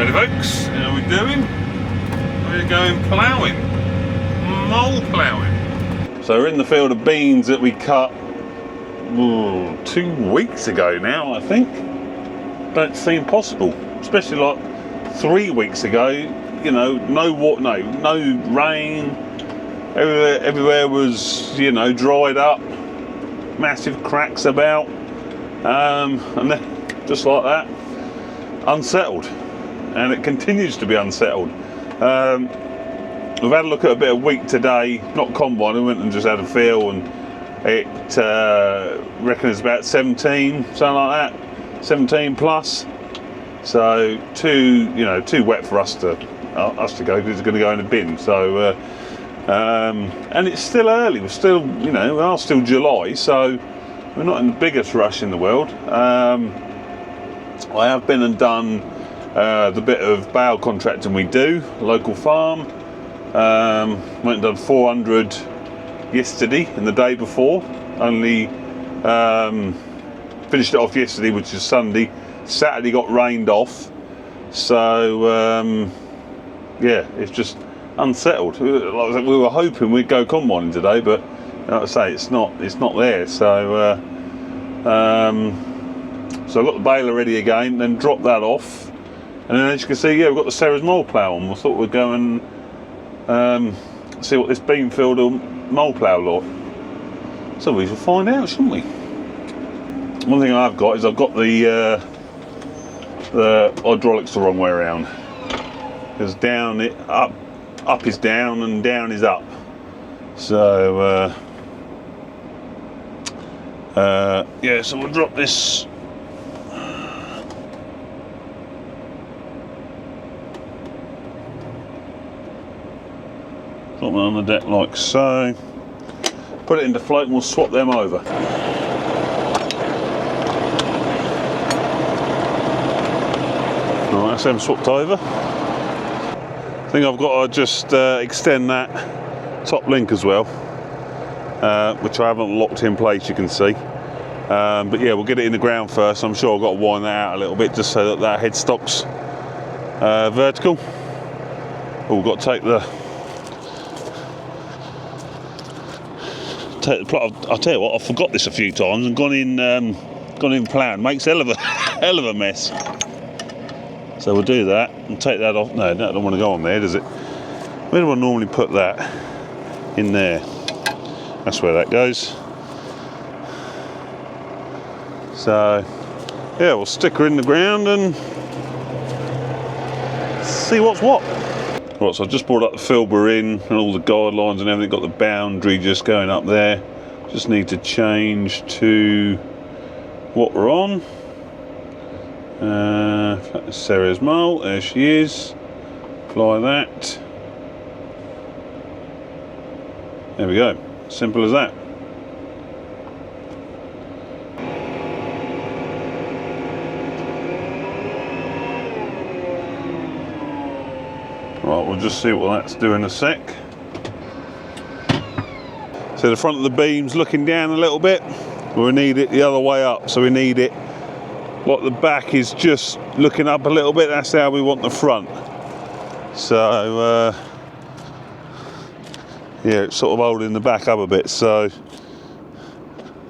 Howdy folks, how we doing? We're going ploughing, mole ploughing. So we're in the field of beans that we cut 2 weeks ago now, I think. Don't seem possible, especially like 3 weeks ago. You know, no rain. Everywhere was, you know, dried up, massive cracks about, and then just like that, unsettled. And it continues to be unsettled. We've had a look at a bit of wheat today, not combine. We went and just had a feel, and it reckon it's about 17, something like that, 17 plus. So too wet for us to go, because it's going to go in the bin. So and it's still early. We're still, we are still July, so we're not in the biggest rush in the world. I have been and done the bit of bale contracting we do, local farm. Went and done 400 yesterday and the day before. Only finished it off yesterday, which is Sunday. Saturday got rained off, so yeah, it's just unsettled. Like we were hoping we'd go combining today, but like I say, it's not there. So so I got the baler ready again, then dropped that off. And then as you can see, yeah, we've got the Ceres mole plow on. I thought we'd go and see what this bean field or mole plow like. So we shall find out, shouldn't we? One thing I've got is I've got the hydraulics the wrong way around. Because up is down and down is up. So yeah, so we'll drop this. Drop them on the deck like so. Put it into float and we'll swap them over. Alright, that's them swapped over. I think I've got to just extend that top link as well, which I haven't locked in place, you can see. But yeah, we'll get it in the ground first. I'm sure I've got to wind that out a little bit just so that headstock's vertical. Oh, we've got to take the I'll tell you what, I've forgot this a few times and gone in ploughing. Makes hell of a mess. So we'll do that and take that off. No, that don't want to go on there, does it? Where do I normally put that? In there. That's where that goes. So yeah, we'll stick her in the ground and see what's what. Right, so I've just brought up the filbur in and all the guidelines and everything, got the boundary just going up there. Just need to change to what we're on. Ceres mole, there she is. Apply that. There we go, simple as that. Right, we'll just see what that's doing in a sec. So the front of the beam's looking down a little bit. We need it the other way up, so we need it like the back is just looking up a little bit. That's how we want the front. So yeah, it's sort of holding the back up a bit, so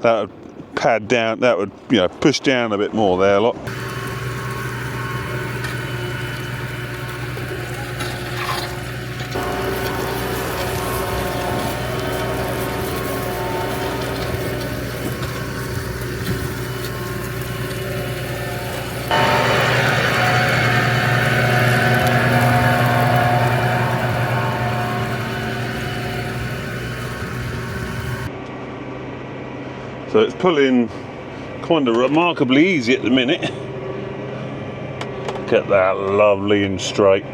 that would pad down, that would, push down a bit more there, look. So it's pulling kind of remarkably easy at the minute. Get that lovely and straight.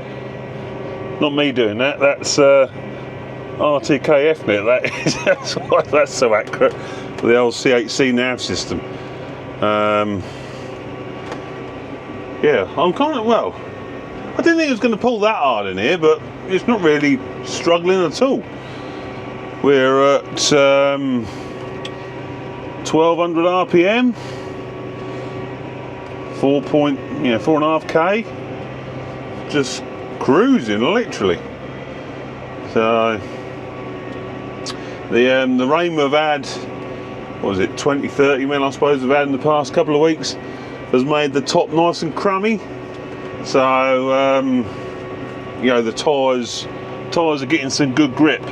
Not me doing that, that's RTKF net, that is. That's why that's so accurate. The old CHC nav system. Yeah, I'm kind of, well, I didn't think it was going to pull that hard in here, but it's not really struggling at all. We're at 1200 RPM, 4.5K, just cruising, literally. So the rain we've had, what was it, 20-30 mil I suppose we've had in the past couple of weeks, has made the top nice and crummy. So you know, the tyres are getting some good grip.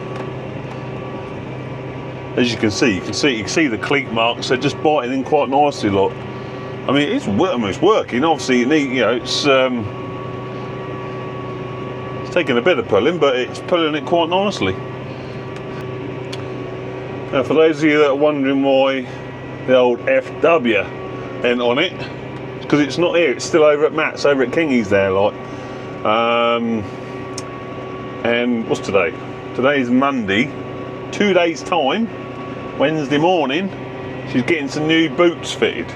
As you can see the cleat marks. They're just biting in quite nicely, look. I mean, it's working. Obviously, it's taking a bit of pulling, but it's pulling it quite nicely. Now, for those of you that are wondering why the old FW ain't on it, because it's not here. It's still over at Matt's, over at Kingy's there, like. And what's today? Today is Monday. 2 days' time, Wednesday morning, she's getting some new boots fitted.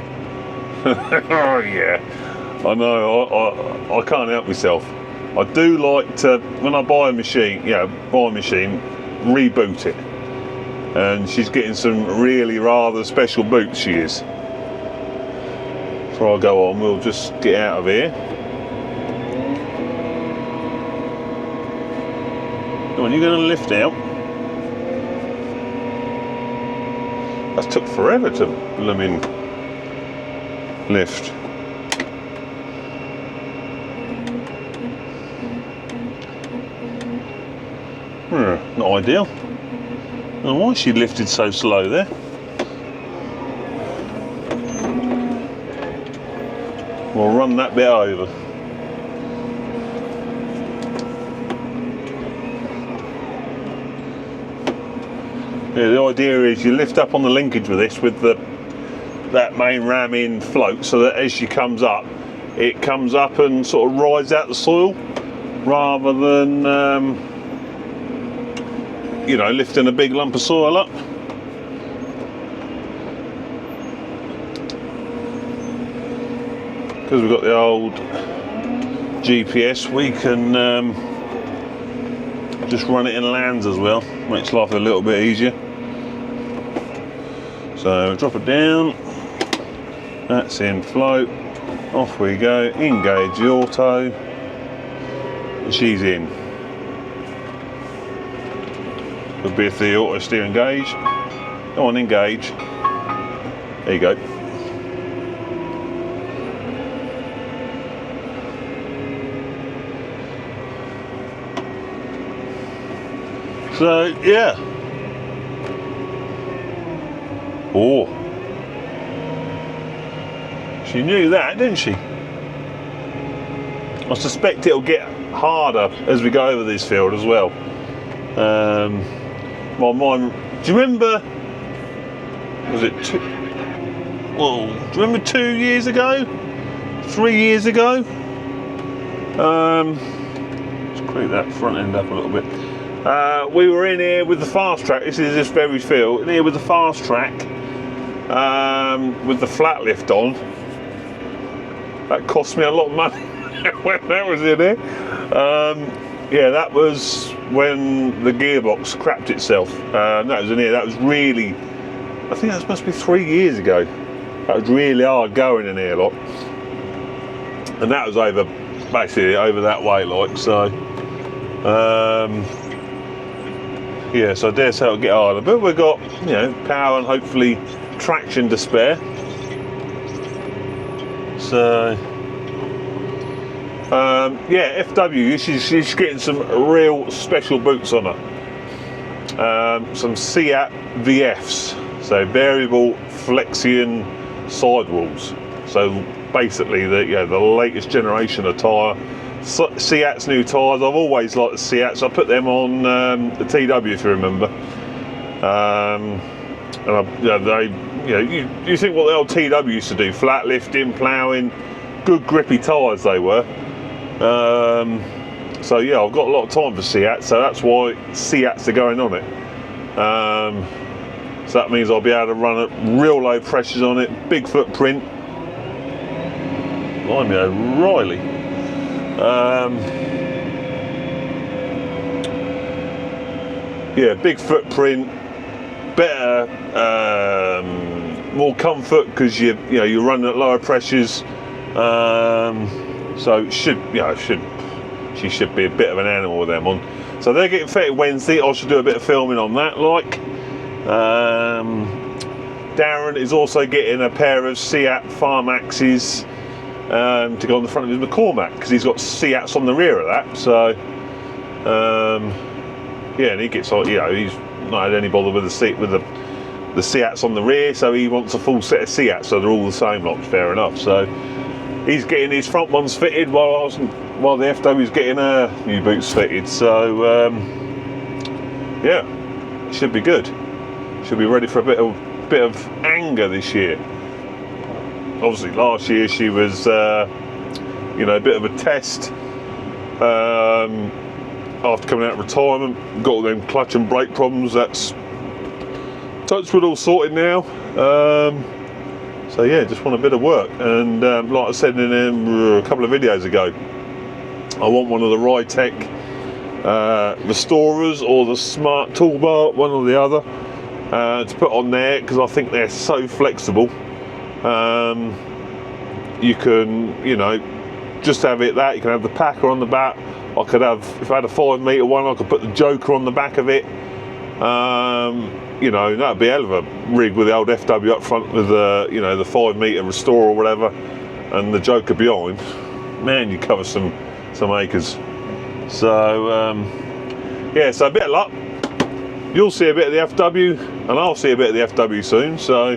Oh yeah, I know. I can't help myself. I do like to, when I buy a machine, reboot it. And she's getting some really rather special boots, she is. Before I go on, we'll just get out of here. Come on, you're going to lift out. That took forever to blooming lift. Not ideal. And why she lifted so slow there? We'll run that bit over. Yeah, the idea is you lift up on the linkage with this, with that main ram in float, so that as she comes up, it comes up and sort of rides out the soil, rather than you know, lifting a big lump of soil up. Because we've got the old GPS, we can just run it in lands as well. Makes life a little bit easier. So drop it down. That's in float. Off we go. Engage the auto. She's in. Would be if the auto steer engage. Go on, engage. There you go. So yeah. Oh. She knew that, didn't she? I suspect it'll get harder as we go over this field as well. My mind. Do you remember? Was it two? Well, do you remember 2 years ago? 3 years ago? Let's create that front end up a little bit. We were in here with the fast track. This is this very field. In here with the fast track, with the flat lift on. That cost me a lot of money when that was in here. Yeah, that was when the gearbox crapped itself. That was in here. That was really, I think that must be 3 years ago. That was really hard going in here, like. And that was over, basically over that way, like. So, yeah, so I dare say it'll get harder. But we've got, you know, power and hopefully traction to spare. So, yeah, FW, she's getting some real special boots on her. Some Seat VFs, so variable flexion sidewalls. So basically, the latest generation of tyre. Seat's new tyres. I've always liked the Seats. I put them on the TW, if you remember. And you think what the old TW used to do? Flat lifting, ploughing, good grippy tyres they were. So yeah, I've got a lot of time for Seats, so that's why Seats are going on it. So that means I'll be able to run at real low pressures on it, big footprint. Blimey O'Reilly. Yeah, big footprint, better, more comfort because you're running at lower pressures. So it should she should be a bit of an animal with them on. So they're getting fitted Wednesday. I should do a bit of filming on that. Darren is also getting a pair of Seat farm axes to go on the front of his McCormack, because he's got Seats on the rear of that. So yeah, and he gets, you know, he's not had any bother with the seat with the Seats on the rear, so he wants a full set of Seats, so they're all the same lot. Fair enough. So he's getting his front ones fitted while the FW's getting new boots fitted. So yeah, should be good. Should be ready for a bit of anger this year. Obviously last year she was you know, a bit of a test after coming out of retirement, got all them clutch and brake problems. That's touchwood all sorted now. So yeah, just want a bit of work, and like I said in a couple of videos ago, I want one of the Rytec restorers or the smart toolbar, one or the other, to put on there, because I think they're so flexible. You can, you know, just have it that, you can have the packer on the back. I could have, if I had a 5 metre one, I could put the Joker on the back of it. You know, that'd be a hell of a rig with the old FW up front with the, you know, the 5 metre restorer or whatever, and the Joker behind. Man, you cover some acres. So yeah, so a bit of luck. You'll see a bit of the FW, and I'll see a bit of the FW soon. So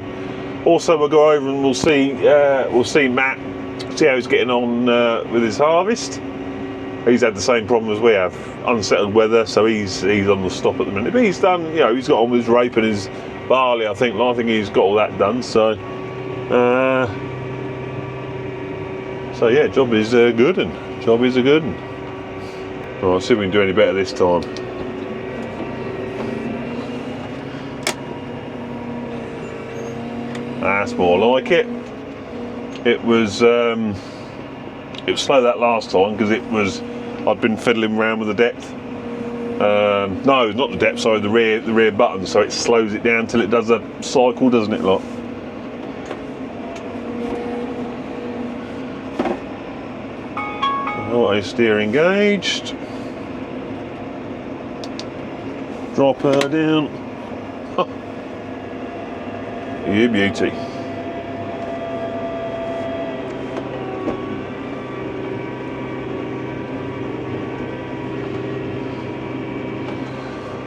also we'll go over and we'll see Matt, see how he's getting on with his harvest. He's had the same problem as we have, unsettled weather, so he's on the stop at the minute. But he's done, you know, he's got on with his rape and his barley. I think he's got all that done. So so yeah, job is good, and job is a good one. All right, see if we can do any better this time. That's more like it. It was slow that last time because I'd been fiddling around with the depth. No, not the depth, sorry, the rear button, so it slows it down till it does a cycle, doesn't it, lot? Auto steer engaged. Drop her down. You beauty.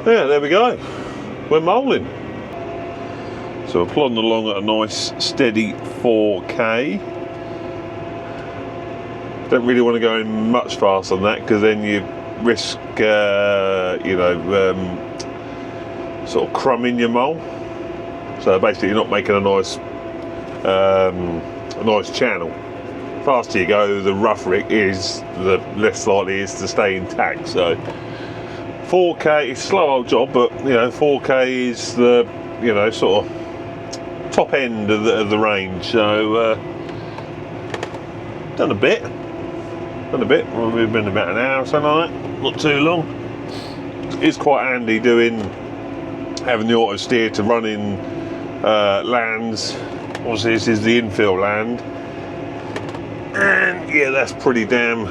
Yeah, there we go. We're molding. So we're plodding along at a nice steady 4K. Don't really want to go in much faster than that, because then you risk, you know, sort of crumbing your mole. So basically, you're not making a nice channel. The faster you go, the rougher it is, the less likely it is to stay intact. So 4K is a slow old job, but you know, 4K is the, you know, sort of top end of the range. So done a bit. Well, we've been about an hour or something like that, not too long. It's quite handy having the auto steer to run in lands. Obviously this is the infill land, and yeah, that's pretty damn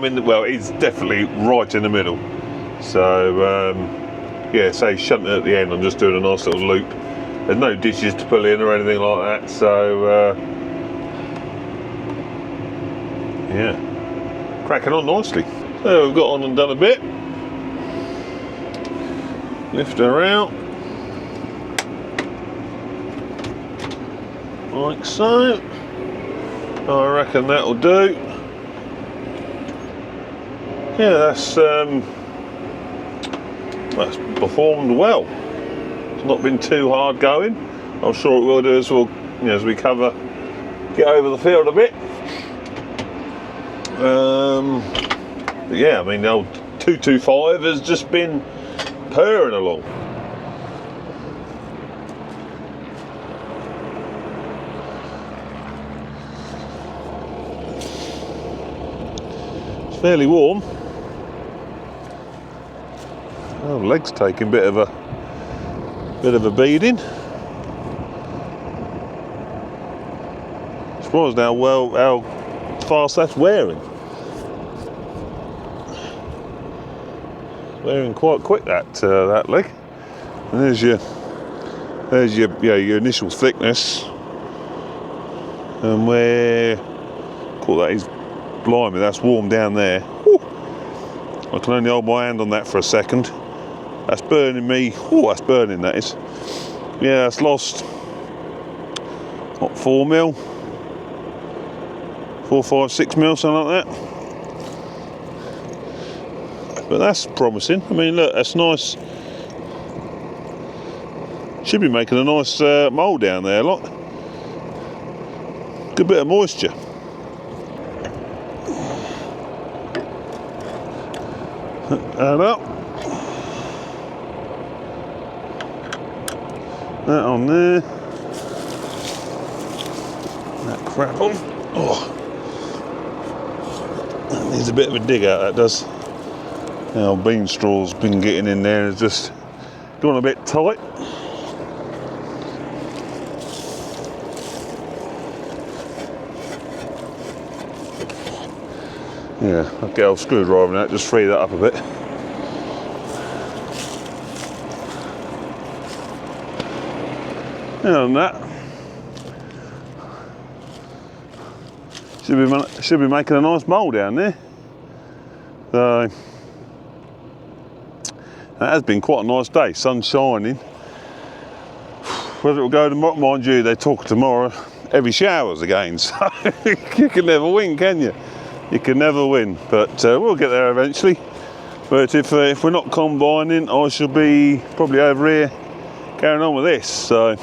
in the, well, it's definitely right in the middle. So yeah, say shunting at the end, I'm just doing a nice little loop. There's no ditches to pull in or anything like that, so yeah, cracking on nicely. So we've got on and done a bit. Lift her out like so. I reckon that'll do. Yeah, that's performed well. It's not been too hard going. I'm sure it will do as we'll, you know, as we get over the field a bit. But yeah, I mean, the old 225 has just been purring along. It's fairly warm. Oh, legs taking a bit of a beating. Surprised how fast that's wearing. wearing quite quick, that leg. And there's your initial thickness, and where call that is, blimey, that's warm down there. Whew. I can only hold my hand on that for a second. That's burning me. Oh, that's burning, that is. Yeah, that's lost, what, 4 mil? 4, 5, 6 mil, something like that. But that's promising. I mean, look, that's nice. Should be making a nice mole down there, look. Good bit of moisture. That up. That on there. That crap on. Oh. That needs a bit of a dig out, that does. Now, bean straw's been getting in there and just gone a bit tight. Yeah, I'll get old screwdriver out, just free that up a bit. And that should be making a nice mole down there. So that has been quite a nice day, sun shining. Whether it'll go tomorrow, mind you, they talk tomorrow heavy showers again, so you can never win, can you? You can never win, but we'll get there eventually. But if we're not combining, I shall be probably over here carrying on with this. So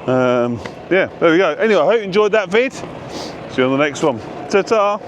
yeah, there we go. Anyway, I hope you enjoyed that vid. See you on the next one. Ta-ta.